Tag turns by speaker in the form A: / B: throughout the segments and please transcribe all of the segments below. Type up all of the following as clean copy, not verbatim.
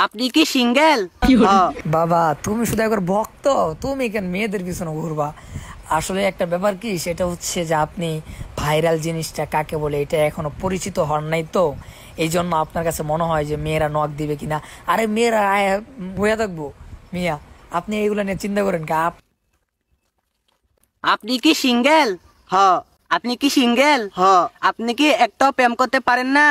A: আপনি কি সিঙ্গেল?
B: বাবা তুমি শুধু একবার ভক্ত, তুমি কেন মেয়েদের পিছনে ঘুরবা? আসলে একটা ব্যাপার কি, সেটা হচ্ছে যে আপনি ভাইরাল জিনিসটা কাকে বলে এটা এখনো পরিচিত হন নাই, তো এই জন্য আপনার কাছে মনে হয় যে মেয়েরা নক দিবে কিনা। আরে মেয়েরা হয়ে থাকবো মিয়া, আপনি এইগুলো নিয়ে চিন্তা করেন কা?
A: আপনি কি সিঙ্গেল?
C: হ্যাঁ
A: আপনি কি সিঙ্গেল?
C: হ্যাঁ।
A: আপনি কি একটাও প্রেম করতে পারেন না?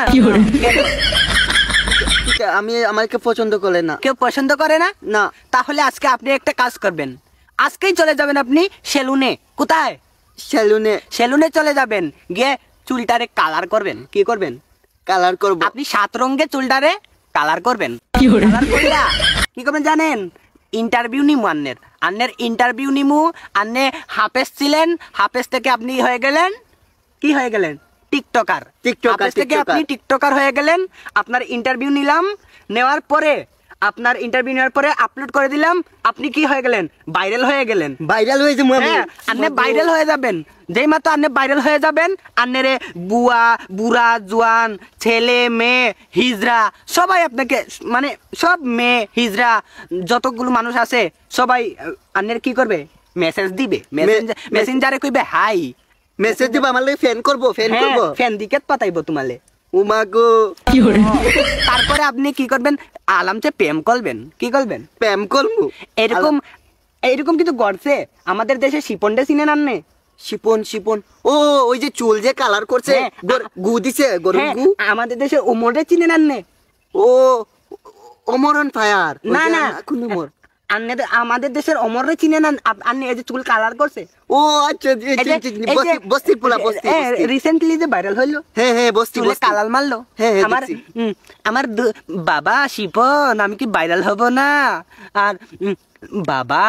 C: আমি আমাকে পছন্দ করে না।
A: কেউ পছন্দ করে না?
C: না।
A: তাহলে আজকে আপনি একটা কাজ করবেন, আজকেই চলে যাবেন আপনি সেলুনে। কোথায়?
C: সেলুনে।
A: সেলুনে চলে যাবেন, গিয়ে চুলটারে কালার করবেন। কি করবেন?
C: কালার করব।
A: আপনি 7 রঙের চুলটারে কালার করবেন। কালার কইরা কি করবেন জানেন? ইন্টারভিউ নিমু আন্নের ইন্টারভিউ নিমু। আন্নে হাফেজ ছিলেন, হাফেজ থেকে আপনি হয়ে গেলেন কি হয়ে গেলেন? টিকটকার। হাফেজ থেকে আপনি টিকটকার হয়ে গেলেন। আপনার ইন্টারভিউ নিলাম, নেওয়ার পরে আপনার ইন্টারভিউ নেওয়ার পরে আপলোড করে দিলাম, আপনি কি হয়ে গেলেন? ভাইরাল হয়ে গেলেন।
C: ভাইরাল হয়েছে
A: আপনি ভাইরাল হয়ে যাবেন। যেই মাত্র আপনি ভাইরাল হয়ে যাবেন, আন্নেরে বুয়া বুড়া জোয়ান ছেলে মেয়ে হিজড়া সবাই আপনাকে, মানে সব মেয়ে হিজড়া যতগুলো মানুষ আছে সবাই আন্নের কি করবে? মেসেজ দিবে। মেসেঞ্জারে কইবে হাই।
C: মেসেজ দিব, আমার লাগে ফ্যান করব।
A: ফ্যান দিকে পাতাইবো তোমালে।
C: উমাগো।
A: তারপরে আপনি কি করবেন? আলামচে প্রেম করবেন। কি করবেন?
C: প্রেম করব।
A: এরকম কিন্তু গড়ছে আমাদের দেশে। শিপনটা চিনেন আননে?
C: শিপন ও ওই যে চুল যে কালার করছে, গু দিছে গরুর গু।
A: আমাদের দেশে ওমরে চিনেন আননে?
C: ও অমরন ফায়ার।
A: না
C: কোন ওমর?
A: আমাদের দেশের অমররে চিনেন আননে? এই যে চুল কালার করছে।
C: ও আচ্ছা, বস্তির পোলা।
A: রিসেন্টলি যে ভাইরাল হইলো।
C: হ্যাঁ বস্তি
A: কালার মারলো। আমার বাবা শিপন, আমি কি ভাইরাল হব না? আর বাবা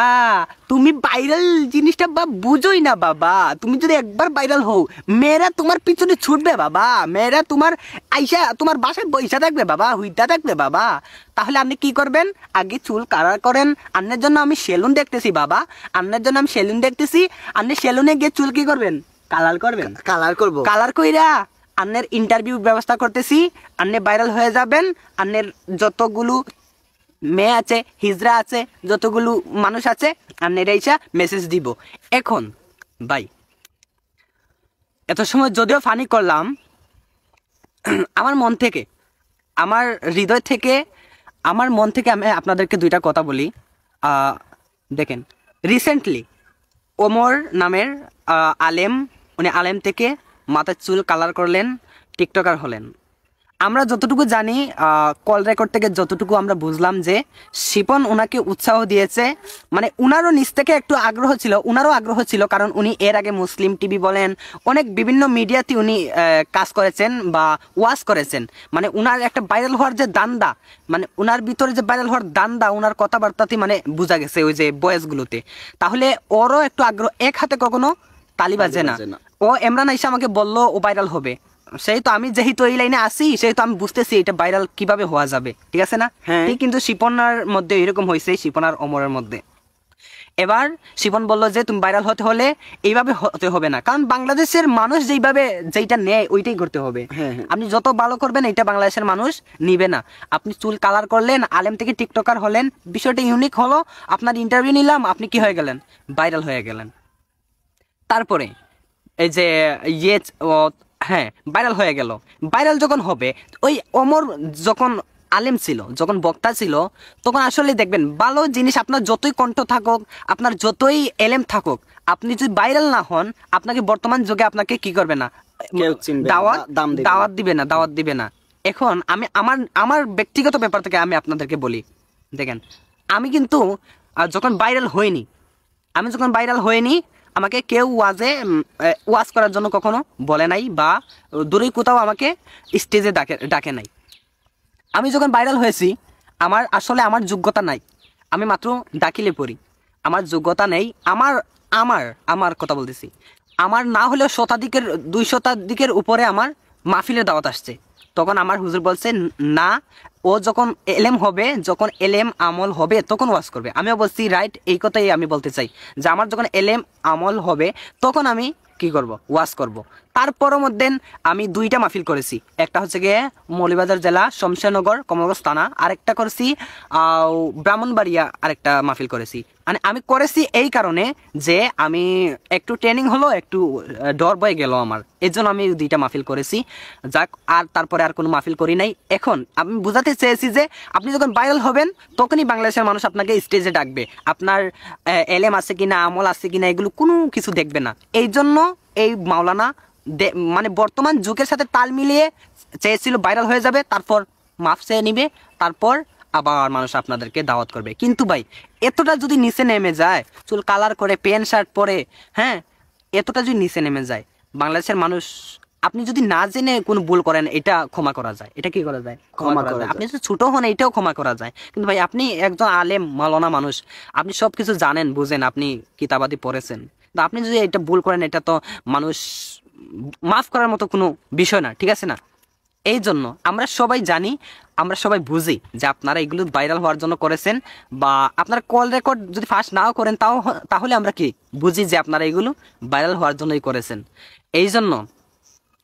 A: তুমি ভাইরাল জিনিসটা বুঝোই না বাবা। তুমি যদি একবার ভাইরাল হও, মেয়েরা তোমার পিছনে ছুটবে বাবা। মেয়েরা তোমার আইসা তোমার বাসায় বইসা থাকবে বাবা, হুইতা থাকবে বাবা। তাহলে আপনি কি করবেন? আগে চুল কালার করেন। আন্নের জন্য আমি সেলুন দেখতেছি বাবা, আন্নের জন্য আমি সেলুন দেখতেছি। আপনি সেলুনে গিয়ে চুল কি করবেন? কালার করবেন।
C: কালার করব।
A: কালার কইরা আন্নের ইন্টারভিউ ব্যবস্থা করতেছি। আন্নে ভাইরাল হয়ে যাবেন। আন্নের যতগুলো মেয়ে আছে হিজড়া আছে, যতগুলো মানুষ আছে, আন্নের আইসা মেসেজ দিব। এখন ভাই এত সময় যদিও ফানি করলাম, আমার মন থেকে, আমার হৃদয় থেকে, আমার মন থেকে আমি আপনাদেরকে দুইটা কথা বলি। দেখেন, রিসেন্টলি ওমর নামের আলেম, উনি আলেম থেকে মাথার চুল কালার করলেন, টিকটকার হলেন। আমরা যতটুকু জানি, কল রেকর্ড থেকে যতটুকু আমরা বুঝলাম যে শিপন ওনাকে উৎসাহ দিয়েছে। মানে উনারও নিজ থেকে একটু আগ্রহ ছিল, উনারও আগ্রহ ছিল, কারণ উনি এর আগে মুসলিম টিভি বলেন অনেক বিভিন্ন মিডিয়াতে উনি কাজ করেছেন বা ওয়াজ করেছেন। মানে উনার একটা ভাইরাল হওয়ার যে দান্দা, মানে উনার ভিতরে যে ভাইরাল হওয়ার দান্দা উনার কথাবার্তাতে মানে বোঝা গেছে ওই যে বয়েসগুলোতে। তাহলে ওরও একটু আগ্রহ, এক হাতে কখনো তালি বাজে না। ও এমরান আইসা আমাকে বললো ও ভাইরাল হবে, সেই তো আমি যেহেতু এই লাইনে আসি, সেই তো আমি বুঝতেছি এটা ভাইরাল কিভাবে হওয়া যাবে। ঠিক আছে না? ঠিক। কিন্তু শিপনার মধ্যে এরকম হয়েছে, শিপনার অমরের মধ্যে। এবার শিপন বললো যে তুমি ভাইরাল হতে হলে এইভাবে হতে হবে না, কারণ বাংলাদেশের মানুষ যেইভাবে যেইটা নেয় ওইটাই করতে হবে। আপনি যত ভালো করবেন এটা বাংলাদেশের মানুষ নিবে না। আপনি চুল কালার করলেন, আলেম থেকে টিকটকার হলেন, বিষয়টা ইউনিক হলো। আপনার ইন্টারভিউ নিলাম, আপনি কি হয়ে গেলেন? ভাইরাল হয়ে গেলেন। তারপরে এই যে হ্যাঁ ভাইরাল হয়ে গেল। ভাইরাল যখন হবে, ওই অমর যখন আলেম ছিল, যখন বক্তা ছিল, তখন আসলে দেখবেন ভালো জিনিস, আপনার যতই কণ্ঠ থাকুক, আপনার যতই এলেম থাকুক, আপনি যদি ভাইরাল না হন, আপনাকে বর্তমান যুগে আপনাকে কি করবে না? দাওয়াত দিবে না। এখন আমি আমার ব্যক্তিগত ব্যাপার থেকে আমি আপনাদেরকে বলি, দেখেন আমি কিন্তু যখন ভাইরাল হয়নি, আমাকে কেউ ওয়াজ করার জন্য কখনো বলে নাই, বা দূরে কোথাও আমাকে স্টেজে ডাকে নাই। আমি যখন ভাইরাল হয়েছি, আমার যোগ্যতা নাই, আমি মাত্র দাখিলে পড়ি, আমার যোগ্যতা নেই। আমার কথা বলতেছি, আমার না হলেও 200 উপরে আমার মাহফিলের দাওয়াত আসছে। তখন আমার হুজুর বলছে না, ও যখন এলেম হবে, যখন এলেম আমল হবে তখন ওয়াজ করবে। আমিও বলছি রাইট, এই কথাই আমি বলতে চাই যে আমার যখন এলেম আমল হবে তখন আমি কি করব? ওয়াজ করব। তারপরও মধ্যে আমি 2টা মাহফিল করেছি। একটা হচ্ছে গিয়ে মৌলভীবাজার জেলা শমশেরনগর কমলগঞ্জ থানা, আরেকটা করেছি ব্রাহ্মণবাড়িয়া, আরেকটা মাহফিল করেছি। মানে আমি করেছি এই কারণে যে আমি একটু ট্রেনিং হলো, একটু ডর বয়ে গেল আমার, এই জন্য আমি 2টা মাহফিল করেছি। যাক, আর তারপরে আর কোনো মাহফিল করি নাই। এখন আমি বোঝাতে চেয়েছি যে আপনি যখন ভাইরাল হবেন তখনই বাংলাদেশের মানুষ আপনাকে স্টেজে ডাকবে। আপনার এলেম আছে কিনা, আমল আছে কিনা, এগুলো কোনো কিছু দেখবে না। এই জন্য এই মাওলানা মানে বর্তমান যুগের সাথে তাল মিলিয়ে চেয়েছিল ভাইরাল হয়ে যাবে, তারপর মাফ চেয়ে নিবে, তারপর আবার মানুষ আপনাদেরকে দাওয়াত করবে। কিন্তু ভাই এতটা যদি নিচে নেমে যায়, চুল কালার করে প্যান্ট শার্ট পরে, হ্যাঁ, এতটা যদি নিচে নেমে যায়, বাংলাদেশের মানুষ, আপনি যদি না জেনে কোনো ভুল করেন এটা ক্ষমা করা যায়। এটা কি করা যায়? ক্ষমা করা যায়। আপনি যদি ছোট হন এটাও ক্ষমা করা যায়। কিন্তু ভাই আপনি একজন আলেম মাওলানা মানুষ, আপনি সব কিছু জানেন, বুঝেন, আপনি কিতাবাদি পড়েছেন, তো আপনি যদি এটা ভুল করেন এটা তো মানুষ মাফ করার মতো কোনো বিষয় না, ঠিক আছে না? এই জন্য আমরা সবাই জানি, আমরা সবাই বুঝি যে আপনারা এগুলো ভাইরাল হওয়ার জন্য করেছেন, বা আপনারা কল রেকর্ড যদি ফার্স্ট নাও করেন তাহলে আমরা কি বুঝি যে আপনারা এগুলো ভাইরাল হওয়ার জন্যই করেছেন। এই জন্য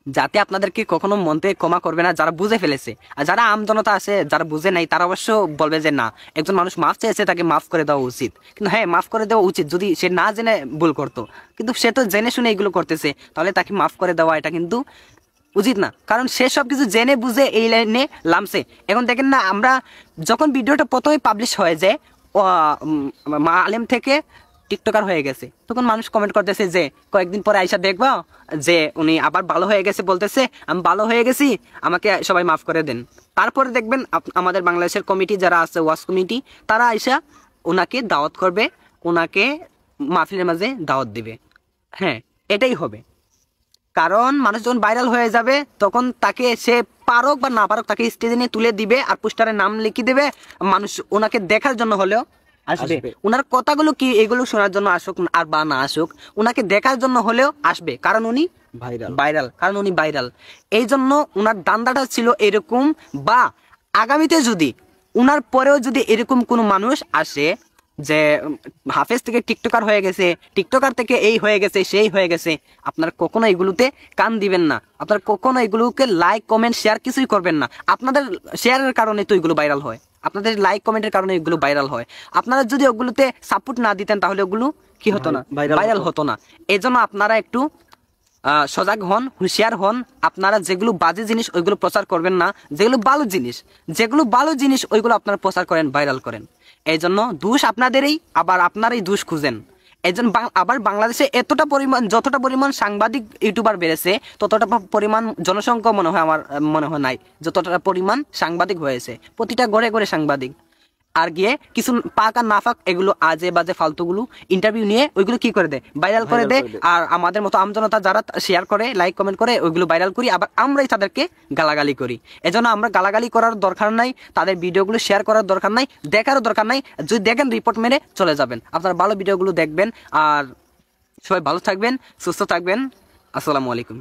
A: যাতে আপনাদেরকে কখনো মন থেকে ক্ষমা করবে না যারা বুঝে ফেলেছে, আর যারা আমজনতা আছে যারা বুঝে নাই তারা অবশ্য বলবে যে না, একজন মানুষ মাফ চেয়েছে, তাকে মাফ করে দেওয়া উচিত। কিন্তু হ্যাঁ, মাফ করে দেওয়া উচিত যদি সে না জেনে ভুল করতো, কিন্তু সে তো জেনে শুনে এগুলো করতেছে, তাহলে তাকে মাফ করে দেওয়া এটা কিন্তু উচিত না, কারণ সে সব কিছু জেনে বুঝে এই লাইনে লামছে। এখন দেখেন না, আমরা যখন ভিডিওটা প্রথমে পাবলিশ হয়ে যায়, আলেম থেকে টিকটকার হয়ে গেছে, তখন মানুষ কমেন্ট করতেছে যে কয়েকদিন পরে আইসা দেখবা যে উনি আবার ভালো হয়ে গেছে, বলতেছে আমি ভালো হয়ে গেছি, আমাকে সবাই মাফ করে দেন। তারপরে দেখবেন আমাদের বাংলাদেশের কমিটি যারা আছে, ওয়াজ কমিটি, তারা আইসা ওনাকে দাওয়াত করবে, ওনাকে মাহফিলের মাঝে দাওয়াত দিবে। হ্যাঁ, এটাই হবে। কারণ মানুষ যখন ভাইরাল হয়ে যাবে তখন তাকে, সে পারুক বা না পারুক, তাকে স্টেজে নিয়ে তুলে দিবে আর পোস্টারে নাম লিখে দেবে। মানুষ ওনাকে দেখার জন্য হলেও আসবে, ওনার কথাগুলো কি এগুলো শোনার জন্য আসুক আর বা না আসুক, ওনাকে দেখার জন্য হলেও আসবে, কারণ উনি ভাইরাল, কারণ উনি ভাইরাল। এই জন্য ওনার দান্দাটা ছিল এরকম। বা আগামীতে যদি ওনার পরেও যদি এরকম কোনো মানুষ আসে যে হাফেজ থেকে টিকটকার হয়ে গেছে, টিকটকার থেকে এই হয়ে গেছে, সেই হয়ে গেছে, আপনারা কখনো এগুলোতে কান দিবেন না। আপনারা কখনো এগুলোকে লাইক কমেন্ট শেয়ার কিছুই করবেন না। আপনাদের শেয়ারের কারণে তো এগুলো ভাইরাল হয়, আপনাদের লাইক কমেন্টের কারণে এগুলো ভাইরাল হয়। আপনারা যদি ওগুলোতে সাপোর্ট না দিতেন তাহলে ওগুলো কি হতো না, ভাইরাল হতো না। এই জন্য আপনারা একটু সজাগ হন, হুঁশিয়ার হন। আপনারা যেগুলো বাজে জিনিস ওইগুলো প্রচার করবেন না, যেগুলো ভালো জিনিস ওইগুলো আপনারা প্রচার করেন, ভাইরাল করেন। এই জন্য দোষ আপনাদেরই, আবার আপনারাই দোষ খুঁজেন। এই জন্য আবার বাংলাদেশে এতটা পরিমাণ, যতটা পরিমাণ সাংবাদিক ইউটিউবার বেড়েছে, ততটা পরিমাণ জনসংখ্যা মনে হয় আমার মনে হয় নাই, যতটা পরিমাণ সাংবাদিক হয়েছে। প্রতিটা ঘরে ঘরে সাংবাদিক। আর গিয়ে কিছু পাক আর না পাক এগুলো আজে বাজে ফালতুগুলো ইন্টারভিউ নিয়ে ওইগুলো কি করে দেয়, ভাইরাল করে দেয়। আর আমাদের মতো আমজনতা যারা শেয়ার করে, লাইক কমেন্ট করে, ওইগুলো ভাইরাল করি, আবার আমরাই তাদেরকে গালাগালি করি। এজন্য আমরা গালাগালি করার দরকার নাই, তাদের ভিডিওগুলো শেয়ার করার দরকার নাই, দেখারও দরকার নাই। যদি দেখেন রিপোর্ট মেরে চলে যাবেন। আপনারা ভালো ভিডিওগুলো দেখবেন। আর সবাই ভালো থাকবেন, সুস্থ থাকবেন। আসসালামু আলাইকুম।